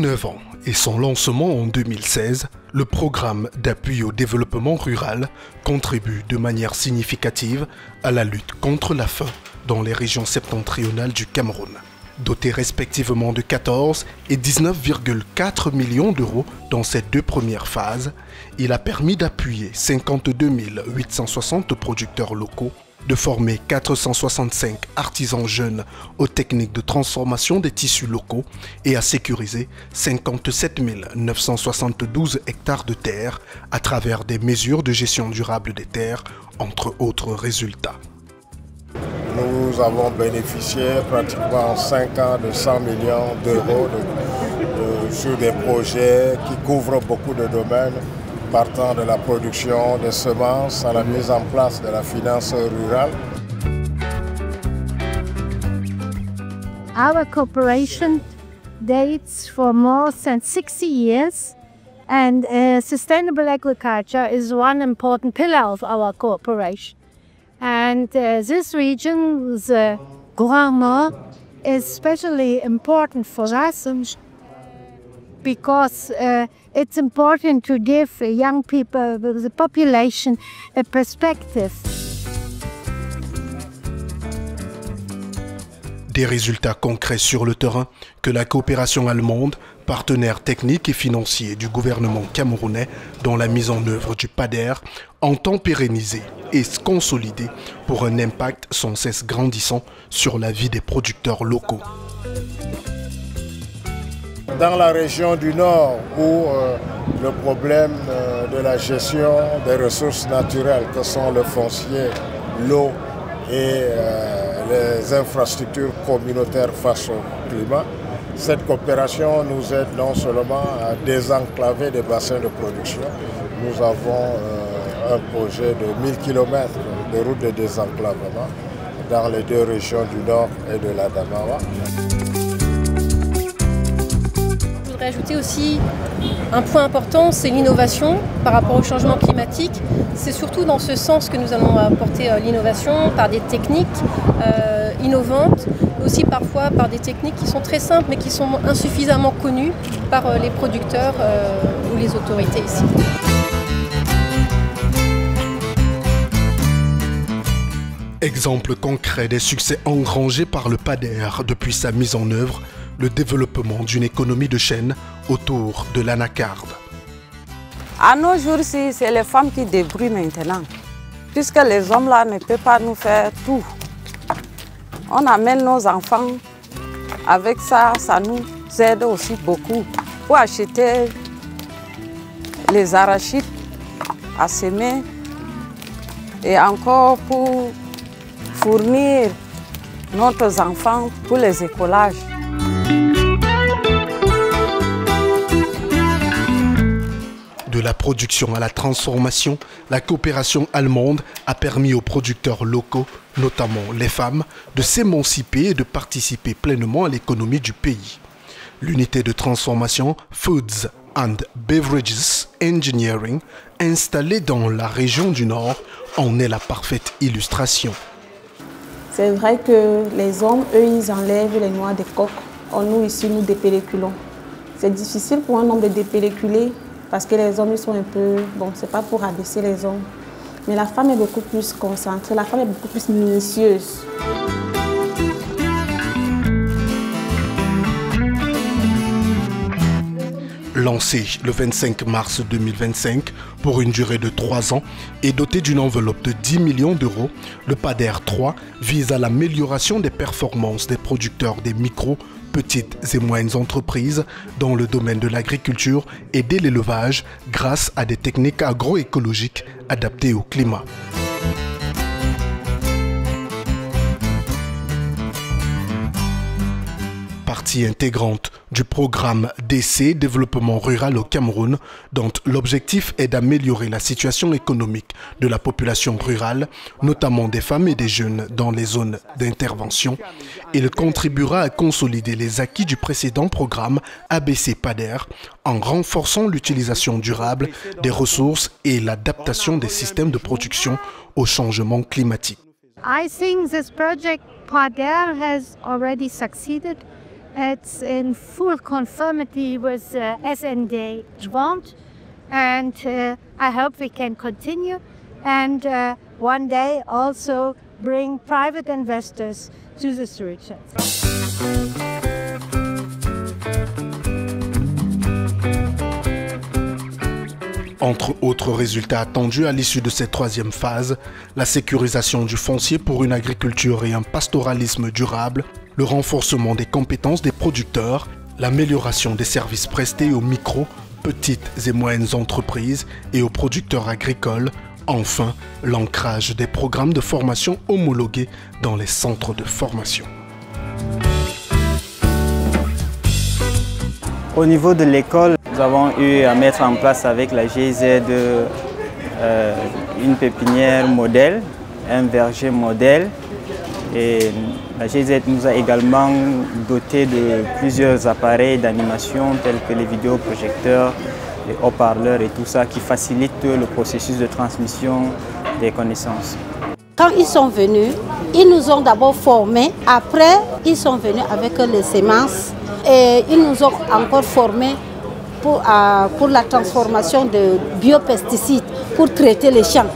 9 ans et son lancement en 2016, le programme d'appui au développement rural contribue de manière significative à la lutte contre la faim dans les régions septentrionales du Cameroun. Doté respectivement de 14 et 19,4 millions d'euros dans ces deux premières phases, il a permis d'appuyer 52 860 producteurs locaux, de former 465 artisans jeunes aux techniques de transformation des tissus locaux et à sécuriser 57 972 hectares de terre à travers des mesures de gestion durable des terres, entre autres résultats. Nous avons bénéficié pratiquement en 5 ans de 100 millions d'euros sur des projets qui couvrent beaucoup de domaines, partant de la production des semences à la mise en place de la finance rurale. Our cooperation dates for more than 60 years, and sustainable agriculture is one important pillar of our cooperation. And this region, the Grand Nord, is especially important for us because it's important to give young people, the population, a perspective. Des résultats concrets sur le terrain que la coopération allemande, partenaire technique et financier du gouvernement camerounais dans la mise en œuvre du PADER, entend pérenniser et se consolider pour un impact sans cesse grandissant sur la vie des producteurs locaux. Dans la région du Nord, où le problème de la gestion des ressources naturelles, que sont le foncier, l'eau et les infrastructures communautaires face au climat, cette coopération nous aide non seulement à désenclaver des bassins de production. Nous avons un projet de 1000 km de route de désenclavement dans les deux régions du Nord et de l'Adamawa. Je voudrais ajouter aussi un point important, c'est l'innovation par rapport au changement climatique. C'est surtout dans ce sens que nous allons apporter l'innovation par des techniques innovantes, aussi parfois par des techniques qui sont très simples mais qui sont insuffisamment connues par les producteurs ou les autorités ici. Exemple concret des succès engrangés par le PADER depuis sa mise en œuvre, le développement d'une économie de chaîne autour de l'anacarde. À nos jours-ci, c'est les femmes qui débrouillent maintenant, puisque les hommes-là ne peuvent pas nous faire tout. On amène nos enfants, avec ça, ça nous aide aussi beaucoup pour acheter les arachides à semer et encore pour fournir nos enfants pour les écolages. De la production à la transformation, la coopération allemande a permis aux producteurs locaux, notamment les femmes, de s'émanciper et de participer pleinement à l'économie du pays. L'unité de transformation Foods and Beverages Engineering, installée dans la région du Nord, en est la parfaite illustration. C'est vrai que les hommes, eux, ils enlèvent les noix de coque. Nous, ici, nous dépelliculons. C'est difficile pour un homme de dépelliculer parce que les hommes, ils sont un peu... Bon, c'est pas pour abaisser les hommes. Mais la femme est beaucoup plus concentrée, la femme est beaucoup plus minutieuse. Lancé le 25 mars 2025 pour une durée de 3 ans et doté d'une enveloppe de 10 millions d'euros, le PADER 3 vise à l'amélioration des performances des producteurs des micro, petites et moyennes entreprises dans le domaine de l'agriculture et de l'élevage grâce à des techniques agroécologiques adaptées au climat. Partie intégrante du programme d'essai développement rural au Cameroun, dont l'objectif est d'améliorer la situation économique de la population rurale, notamment des femmes et des jeunes dans les zones d'intervention. Il contribuera à consolider les acquis du précédent programme ABC-PADER en renforçant l'utilisation durable des ressources et l'adaptation des systèmes de production au changement climatique. I think this project PADER has already succeeded It's in full conformity with SND want, and I hope we can continue and one day also bring private investors to this region. Entre autres résultats attendus à l'issue de cette troisième phase, la sécurisation du foncier pour une agriculture et un pastoralisme durable, le renforcement des compétences des producteurs, l'amélioration des services prestés aux micro, petites et moyennes entreprises et aux producteurs agricoles, enfin l'ancrage des programmes de formation homologués dans les centres de formation. Au niveau de l'école, nous avons eu à mettre en place avec la GIZ une pépinière modèle, un verger modèle. Et la GIZ nous a également doté de plusieurs appareils d'animation tels que les vidéoprojecteurs, les haut-parleurs et tout ça qui facilitent le processus de transmission des connaissances. Quand ils sont venus, ils nous ont d'abord formés. Après, ils sont venus avec les semences et ils nous ont encore formés pour la transformation de biopesticides pour traiter les champs.